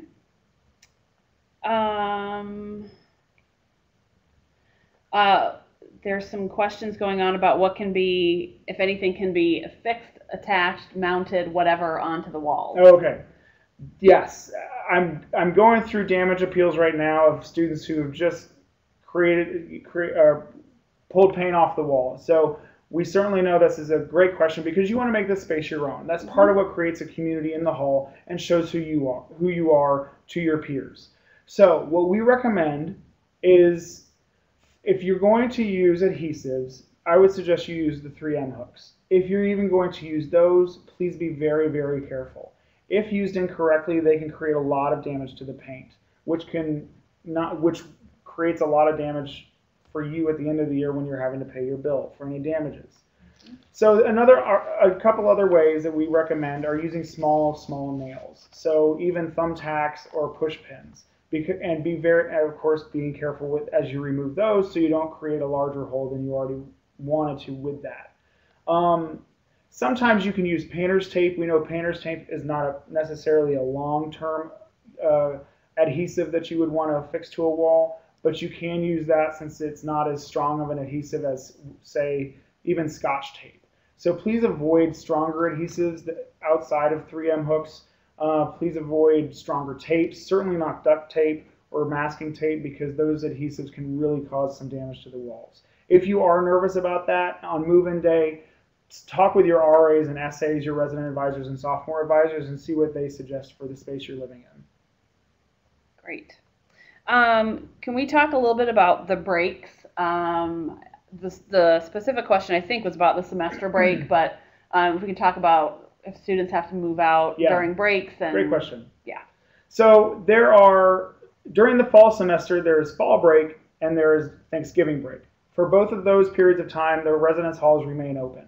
There's some questions going on about what can be, if anything, can be affixed, attached, mounted, whatever, onto the walls. Okay. Yes, I'm going through damage appeals right now of students who have just pulled paint off the wall. So we certainly know this is a great question because you want to make this space your own. That's part of what creates a community in the hall and shows who you are to your peers. So what we recommend is if you're going to use adhesives, I would suggest you use the 3M hooks. If you're even going to use those, please be very, very careful. If used incorrectly, they can create a lot of damage to the paint, which creates a lot of damage for you at the end of the year when you're having to pay your bill for any damages. So a couple other ways that we recommend are using small nails. So even thumbtacks or push pins. And of course, being careful as you remove those so you don't create a larger hole than you already wanted to with that. Sometimes you can use painter's tape. We know painter's tape is not necessarily a long-term adhesive that you would want to affix to a wall, but you can use that since it's not as strong of an adhesive as, say, even Scotch tape. So please avoid stronger adhesives outside of 3M hooks. Please avoid stronger tapes, certainly not duct tape or masking tape, because those adhesives can really cause some damage to the walls. If you are nervous about that on move-in day, talk with your RAs and SAs, your resident advisors and sophomore advisors, and see what they suggest for the space you're living in. Great. Can we talk a little bit about the breaks? The specific question I think was about the semester break, but if we can talk about if students have to move out during breaks. Great question. Yeah. So during the fall semester, there's fall break and there's Thanksgiving break. For both of those periods of time, the residence halls remain open.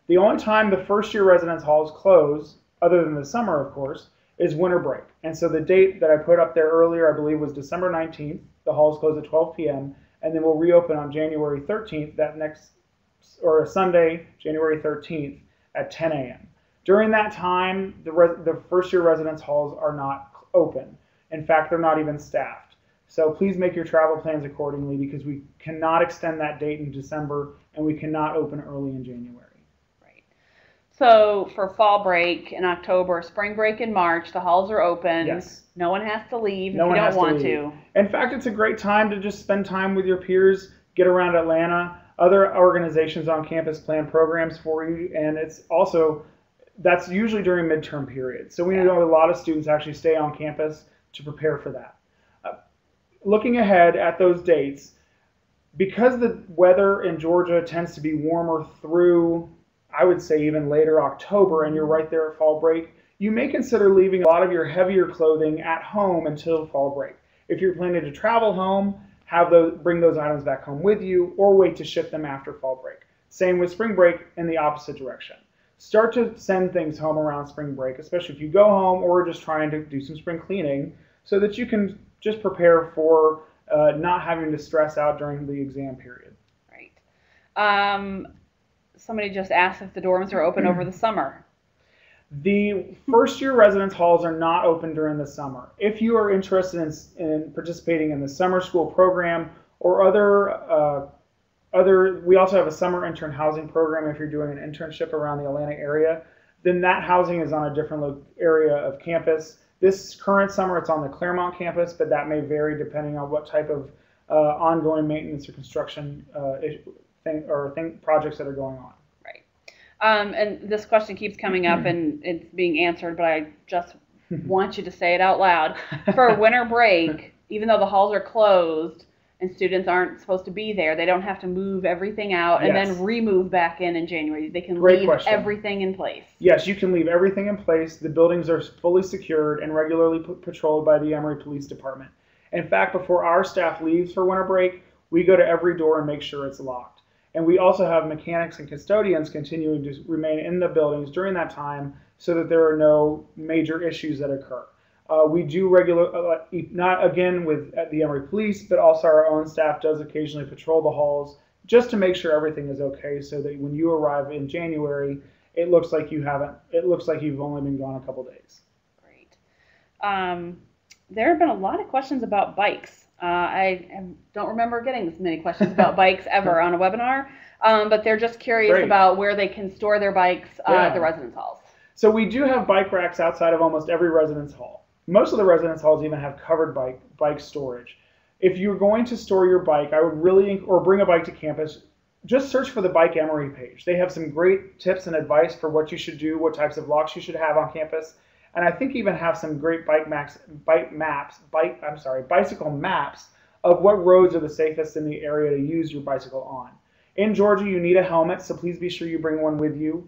The only time the first year residence halls close, other than the summer, of course, is winter break. And so the date that I put up there earlier, I believe, was December 19th. The halls close at 12 p.m. and then we'll reopen on January 13th, Sunday, January 13th at 10 a.m. During that time, the first year residence halls are not open. In fact, they're not even staffed. So please make your travel plans accordingly because we cannot extend that date in December and we cannot open early in January. So for fall break in October, spring break in March, the halls are open. Yes. No one has to leave if you don't want to. In fact, it's a great time to just spend time with your peers, get around Atlanta. Other organizations on campus plan programs for you, and that's usually during midterm periods. So we know a lot of students actually stay on campus to prepare for that. Looking ahead at those dates, because the weather in Georgia tends to be warmer through, I would say, even later October, and you're right there at fall break, you may consider leaving a lot of your heavier clothing at home until fall break. If you're planning to travel home, bring those items back home with you, or wait to ship them after fall break. Same with spring break in the opposite direction. Start to send things home around spring break, especially if you go home or just trying to do some spring cleaning, so that you can just prepare for not having to stress out during the exam period. Right. Somebody just asked if the dorms are open over the summer. The first year residence halls are not open during the summer. If you are interested in participating in the summer school program or we also have a summer intern housing program if you're doing an internship around the Atlanta area, then that housing is on a different area of campus. This current summer it's on the Claremont campus, but that may vary depending on what type of ongoing maintenance or construction projects that are going on. Right. And this question keeps coming up and it's being answered, but I just want you to say it out loud. For winter break, even though the halls are closed and students aren't supposed to be there, they don't have to move everything out and then remove back in January. They can leave everything in place. Yes, you can leave everything in place. The buildings are fully secured and regularly patrolled by the Emory Police Department. In fact, before our staff leaves for winter break, we go to every door and make sure it's locked. And we also have mechanics and custodians continuing to remain in the buildings during that time so that there are no major issues that occur. We do not again with the Emory Police, but also our own staff does occasionally patrol the halls just to make sure everything is okay, so that when you arrive in January, it looks like you've only been gone a couple days. Great. There have been a lot of questions about bikes. I don't remember getting this many questions about bikes ever on a webinar, but they're just curious about where they can store their bikes at the residence halls. So we do have bike racks outside of almost every residence hall. Most of the residence halls even have covered bike storage. If you're going to store your bike, I would really, or bring a bike to campus, just search for the Bike Emory page. They have some great tips and advice for what you should do, what types of locks you should have on campus, and I think even have some great bicycle maps of what roads are the safest in the area to use your bicycle on. In Georgia, you need a helmet, so please be sure you bring one with you.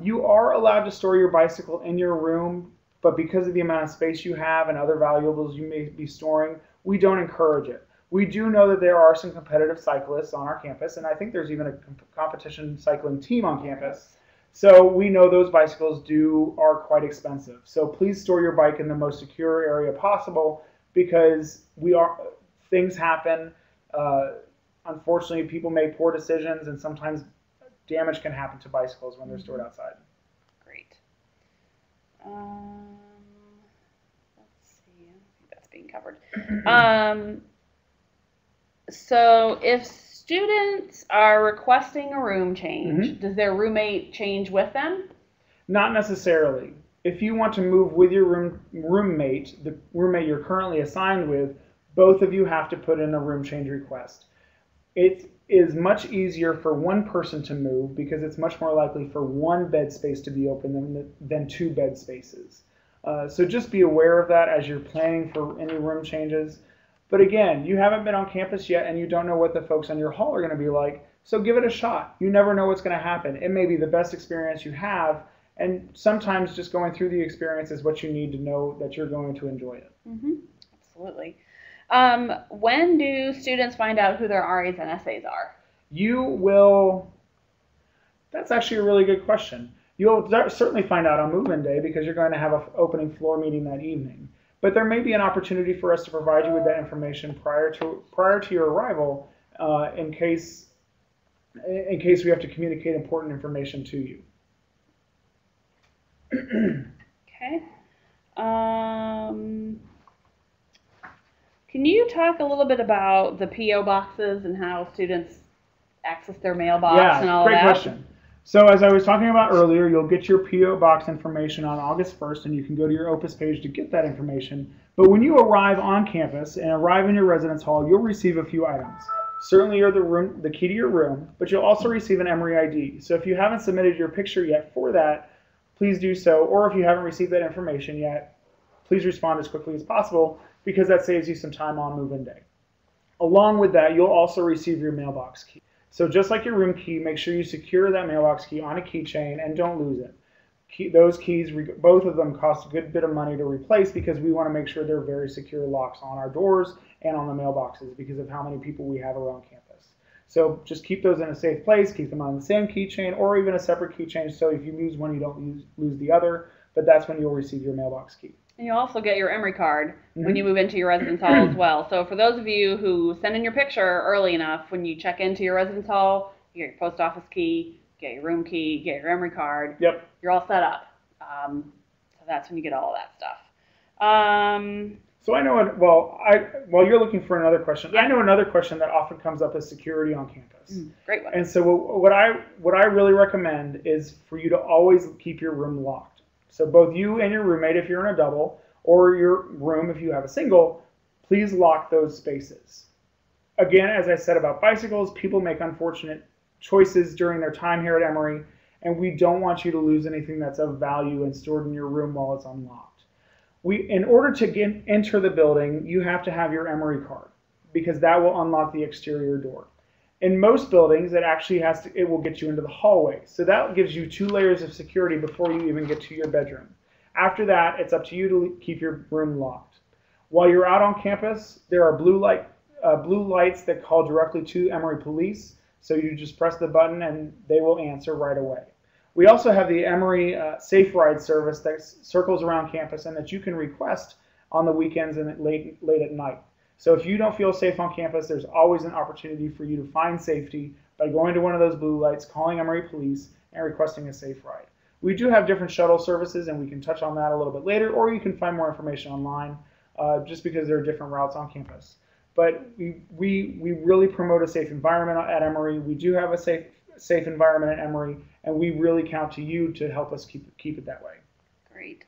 You are allowed to store your bicycle in your room, but because of the amount of space you have and other valuables you may be storing, we don't encourage it. We do know that there are some competitive cyclists on our campus, and I think there's even a competition cycling team on campus. So we know those bicycles are quite expensive. So please store your bike in the most secure area possible, because things happen. Unfortunately, people make poor decisions, and sometimes damage can happen to bicycles when they're stored outside. Great. Let's see. I think that's being covered. So if students are requesting a room change, does their roommate change with them? Not necessarily. If you want to move with your roommate, the roommate you're currently assigned with, both of you have to put in a room change request. It is much easier for one person to move because it's much more likely for one bed space to be open than two bed spaces. So just be aware of that as you're planning for any room changes. But again, you haven't been on campus yet and you don't know what the folks on your hall are going to be like, so give it a shot. You never know what's going to happen. It may be the best experience you have, and sometimes just going through the experience is what you need to know that you're going to enjoy it. Absolutely. When do students find out who their RAs and SAs are? That's actually a really good question. You'll certainly find out on move-in day because you're going to have an opening floor meeting that evening. But there may be an opportunity for us to provide you with that information prior to your arrival, in case we have to communicate important information to you. Okay. Can you talk a little bit about the PO boxes and how students access their mailbox and all of that? Yeah, great question. So as I was talking about earlier, you'll get your PO box information on August 1st, and you can go to your Opus page to get that information. But when you arrive on campus and arrive in your residence hall, you'll receive a few items. Certainly the key to your room, but you'll also receive an Emory ID. So if you haven't submitted your picture yet for that, please do so. Or if you haven't received that information yet, please respond as quickly as possible, because that saves you some time on move-in day. Along with that, you'll also receive your mailbox key. So just like your room key, make sure you secure that mailbox key on a keychain and don't lose it. Those keys, both of them, cost a good bit of money to replace because we want to make sure they're very secure locks on our doors and on the mailboxes because of how many people we have around campus. So just keep those in a safe place, keep them on the same keychain or even a separate keychain, so if you lose one, you don't lose the other, but that's when you'll receive your mailbox key. And you'll also get your Emory card when you move into your residence hall as well. So for those of you who send in your picture early enough, when you check into your residence hall, you get your post office key, get your room key, get your Emory card. Yep. You're all set up. So that's when you get all of that stuff. So I know, while you're looking for another question, I know another question that often comes up is security on campus. Great one. And so what I really recommend is for you to always keep your room locked. So both you and your roommate, if you're in a double, or your room if you have a single, please lock those spaces. Again, as I said about bicycles, people make unfortunate choices during their time here at Emory, and we don't want you to lose anything that's of value and stored in your room while it's unlocked. In order to enter the building, you have to have your Emory card, because that will unlock the exterior door. In most buildings, it will get you into the hallway. So that gives you 2 layers of security before you even get to your bedroom. After that, it's up to you to keep your room locked. While you're out on campus, there are blue lights that call directly to Emory Police. So you just press the button and they will answer right away. We also have the Emory Safe Ride service that circles around campus and that you can request on the weekends and late at night. So if you don't feel safe on campus, there's always an opportunity for you to find safety by going to one of those blue lights, calling Emory Police, and requesting a safe ride. We do have different shuttle services, and we can touch on that a little bit later, or you can find more information online, just because there are different routes on campus. But we really promote a safe environment at Emory. We do have a safe environment at Emory, and we really count to you to help us keep it that way. Great.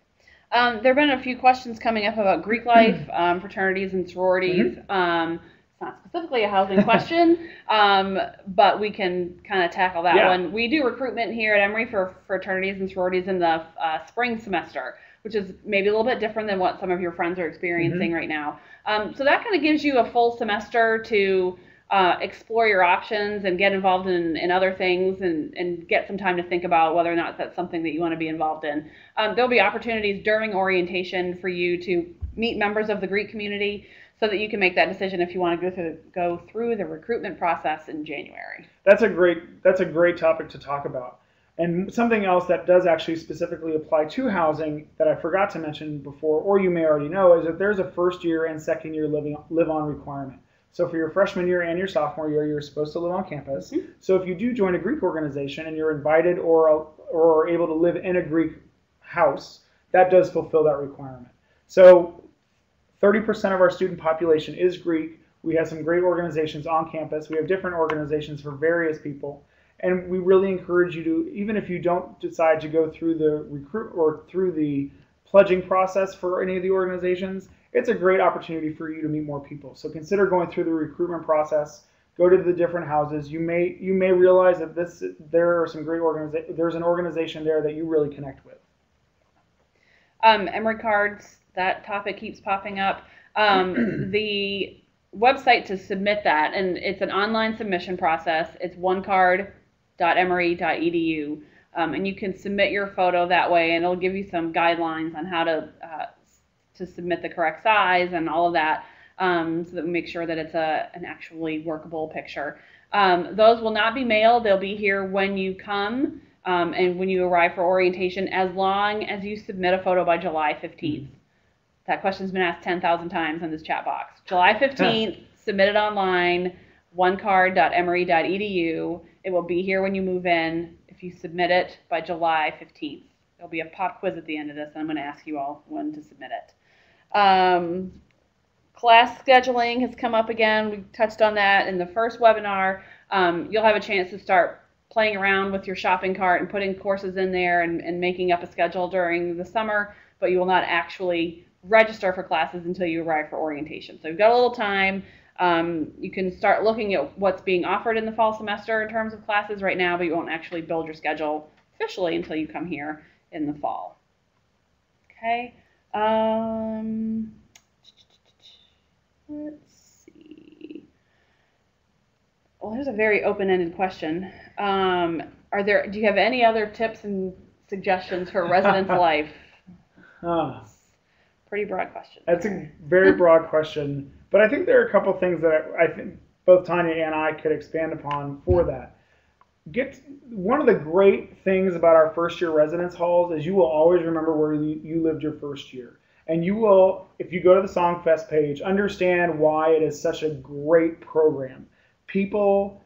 There have been a few questions coming up about Greek life, fraternities and sororities. It's not specifically a housing question, but we can kind of tackle that one. We do recruitment here at Emory for fraternities and sororities in the spring semester, which is maybe a little bit different than what some of your friends are experiencing right now. So that kind of gives you a full semester to explore your options and get involved in other things and get some time to think about whether or not that's something that you want to be involved in. There'll be opportunities during orientation for you to meet members of the Greek community so that you can make that decision if you want to go through the recruitment process in January. That's a great topic to talk about. And something else that does actually specifically apply to housing that I forgot to mention before, or you may already know, is that there's a first year and second year live-on requirement. So for your freshman year and your sophomore year, you're supposed to live on campus. So if you do join a Greek organization and you're invited or are able to live in a Greek house, that does fulfill that requirement. So 30% of our student population is Greek. We have some great organizations on campus. We have different organizations for various people. And we really encourage you to, even if you don't decide to go through the pledging process for any of the organizations, it's a great opportunity for you to meet more people. So consider going through the recruitment process. Go to the different houses. You may realize that there are some great there's an organization there that you really connect with. Emory cards, that topic keeps popping up. The website to submit that, and it's an online submission process. It's onecard.emory.edu, and you can submit your photo that way, and it'll give you some guidelines on how to submit the correct size and all of that, so that we make sure that it's an actually workable picture. Those will not be mailed. They'll be here when you come and when you arrive for orientation, as long as you submit a photo by July 15th. That question's been asked 10,000 times in this chat box. July 15th, submit it online, onecard.emory.edu. It will be here when you move in if you submit it by July 15th. There'll be a pop quiz at the end of this, and I'm going to ask you all when to submit it. Class scheduling has come up again. We touched on that in the first webinar. You'll have a chance to start playing around with your shopping cart and putting courses in there and making up a schedule during the summer, but you will not actually register for classes until you arrive for orientation. So you've got a little time. You can start looking at what's being offered in the fall semester in terms of classes right now, but you won't actually build your schedule officially until you come here in the fall. Okay. Let's see. Well, here's a very open-ended question. Do you have any other tips and suggestions for residence life? Pretty broad question. That's a very broad question, but I think there are a couple things that I think both Tanya and I could expand upon for that. One of the great things about our first year residence halls is you will always remember where you lived your first year. And you will, if you go to the Songfest page, understand why it is such a great program. People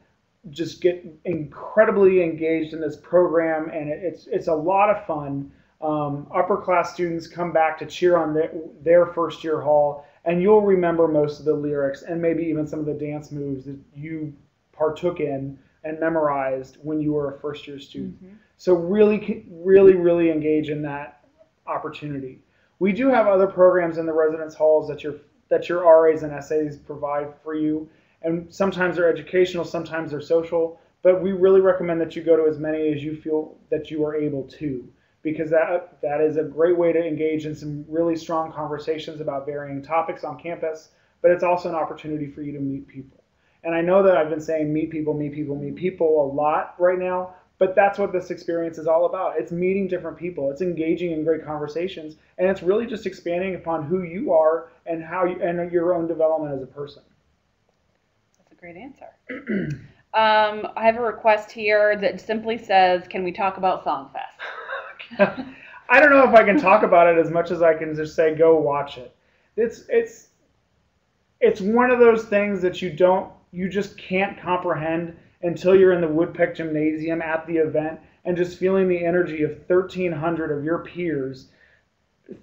just get incredibly engaged in this program, and it's a lot of fun. Upper class students come back to cheer on their first year hall, and you'll remember most of the lyrics and maybe even some of the dance moves that you partook in and memorized when you were a first year student. So really, really, really engage in that opportunity. We do have other programs in the residence halls that your RAs and SAs provide for you, and sometimes they're educational, sometimes they're social, but we really recommend that you go to as many as you feel that you are able to, because that is a great way to engage in some really strong conversations about varying topics on campus, but it's also an opportunity for you to meet people. And I know that I've been saying meet people, meet people, meet people a lot right now, but that's what this experience is all about. It's meeting different people. It's engaging in great conversations, and it's really just expanding upon who you are and and your own development as a person. That's a great answer. I have a request here that simply says, "Can we talk about Songfest?" I don't know if I can talk about it as much as I can just say, go watch it. It's one of those things that you just can't comprehend until you're in the Woodpeck Gymnasium at the event and just feeling the energy of 1,300 of your peers,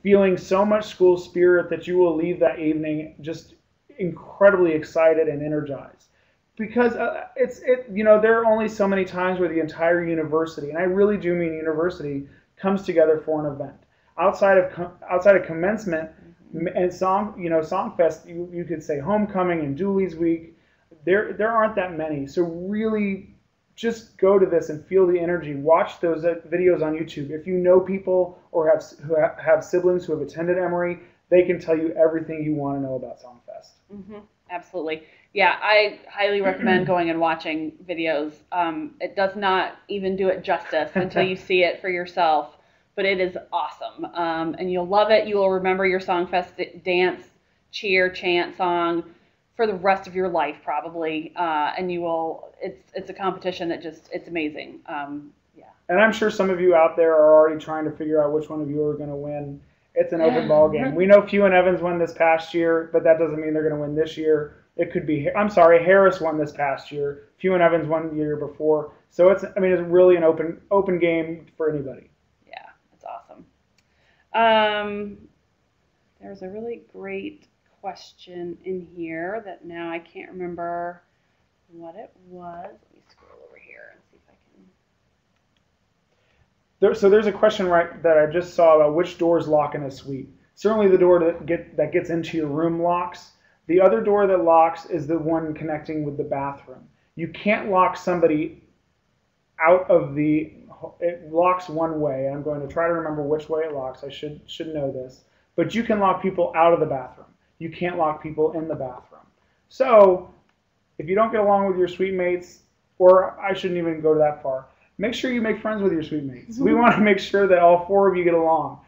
feeling so much school spirit that you will leave that evening just incredibly excited and energized. because there are only so many times where the entire university, and I really do mean university, comes together for an event. Outside of commencement and Songfest, you could say homecoming and Dooley's week. There aren't that many. So really, just go to this and feel the energy. Watch those videos on YouTube. If you know people or have siblings who have attended Emory, they can tell you everything you want to know about Songfest. Mm-hmm. Absolutely. Yeah, I highly recommend going and watching videos. It does not even do it justice until you see it for yourself, but it is awesome. And you'll love it. You will remember your Songfest dance, cheer, chant song for the rest of your life, probably. And it's a competition that it's amazing. Yeah. And I'm sure some of you out there are already trying to figure out which one of you are going to win. It's an open ball game. We know Few and Evans won this past year, but that doesn't mean they're going to win this year. It could be, I'm sorry, Harris won this past year. Few and Evans won the year before. So it's really an open game for anybody. Yeah, it's awesome. There's a really great question in here that now I can't remember what it was. Let me scroll over here and see if I can. So there's a question that I just saw about which doors lock in a suite. Certainly the door that gets into your room locks. The other door that locks is the one connecting with the bathroom. You can't lock somebody out of it locks one way. I'm going to try to remember which way it locks. I should know this. But you can lock people out of the bathroom. You can't lock people in the bathroom. So if you don't get along with your suite mates, or I shouldn't even go that far, make sure you make friends with your suite mates. We want to make sure that all four of you get along.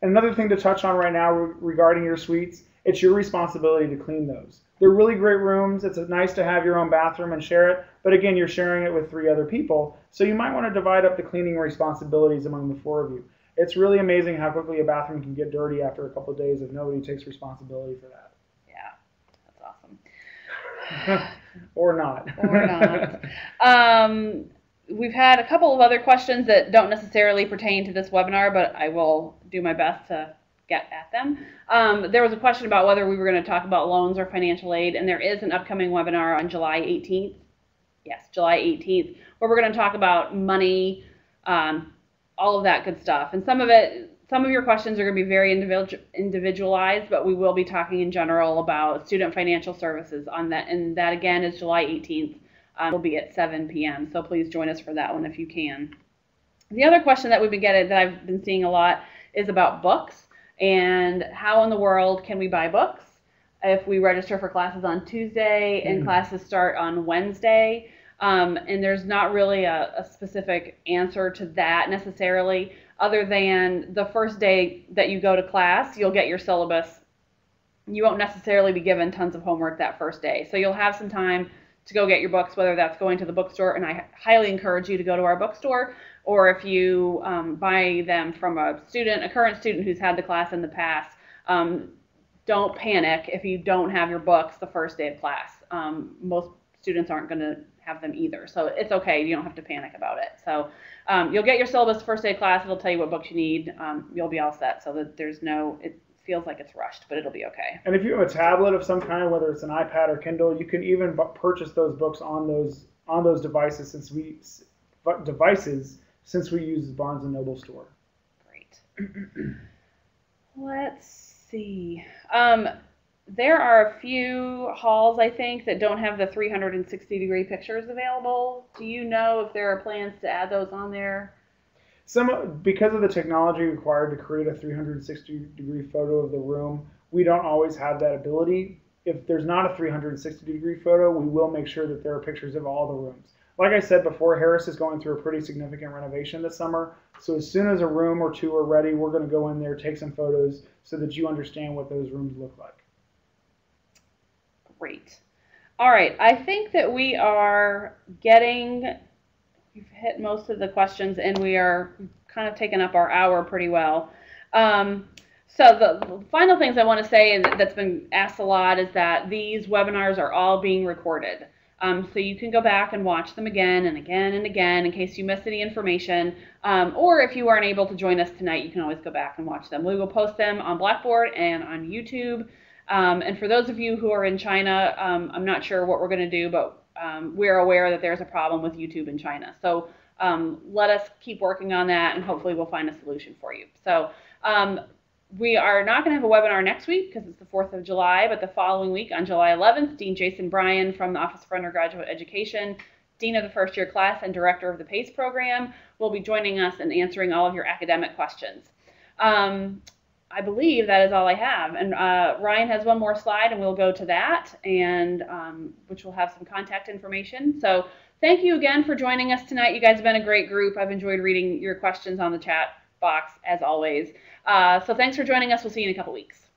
Another thing to touch on right now regarding your suites, it's your responsibility to clean those. They're really great rooms. It's nice to have your own bathroom and share it, but again, you're sharing it with 3 other people, so you might want to divide up the cleaning responsibilities among the 4 of you. It's really amazing how quickly a bathroom can get dirty after a couple of days if nobody takes responsibility for that. Yeah, that's awesome. Or not. Or not. We've had a couple of other questions that don't necessarily pertain to this webinar, but I will do my best to get at them. There was a question about whether we were going to talk about loans or financial aid, and there is an upcoming webinar on July 18th. Yes, July 18th, where we're going to talk about money, all of that good stuff. And some of your questions are going to be very individualized, but we will be talking in general about student financial services on that. And that again is July 18th. It'll be at 7 p.m. So please join us for that one if you can. The other question that we've been getting, that I've been seeing a lot, is about books and how in the world can we buy books if we register for classes on Tuesday and classes start on Wednesday. And there's not really a specific answer to that necessarily, other than the first day that you go to class, you'll get your syllabus. You won't necessarily be given tons of homework that first day. So you'll have some time to go get your books, whether that's going to the bookstore, and I highly encourage you to go to our bookstore, or if you buy them from a current student who's had the class in the past, don't panic if you don't have your books the first day of class. Most students aren't going to have them either, so it's okay. You don't have to panic about it. So you'll get your syllabus the first day of class. It'll tell you what books you need. You'll be all set, so that it feels like it's rushed, but it'll be okay. And if you have a tablet of some kind, whether it's an iPad or Kindle, you can even purchase those books on those devices since we use the Barnes & Noble store. Great. Let's see. There are a few halls, I think, that don't have the 360-degree pictures available. Do you know if there are plans to add those on there? Because of the technology required to create a 360-degree photo of the room, we don't always have that ability. If there's not a 360-degree photo, we will make sure that there are pictures of all the rooms. Like I said before, Harris is going through a pretty significant renovation this summer. So as soon as a room or two are ready, we're going to go in there, take some photos so that you understand what those rooms look like. Great. All right. I think that we've hit most of the questions, and we are kind of taking up our hour pretty well. So the final things I want to say, and that's been asked a lot, is that these webinars are all being recorded. So you can go back and watch them again and again and again in case you missed any information. Or if you aren't able to join us tonight, you can always go back and watch them. We will post them on Blackboard and on YouTube. And for those of you who are in China, I'm not sure what we're going to do, but we're aware that there's a problem with YouTube in China. So let us keep working on that, and hopefully we'll find a solution for you. So we are not going to have a webinar next week because it's the 4th of July, but the following week on July 11th, Dean Jason Bryan from the Office for Undergraduate Education, Dean of the First Year Class and Director of the PACE program, will be joining us and answering all of your academic questions. I believe that is all I have. And Ryan has one more slide, and we'll go to that, and which will have some contact information. So thank you again for joining us tonight. You guys have been a great group. I've enjoyed reading your questions on the chat box, as always. So thanks for joining us. We'll see you in a couple weeks.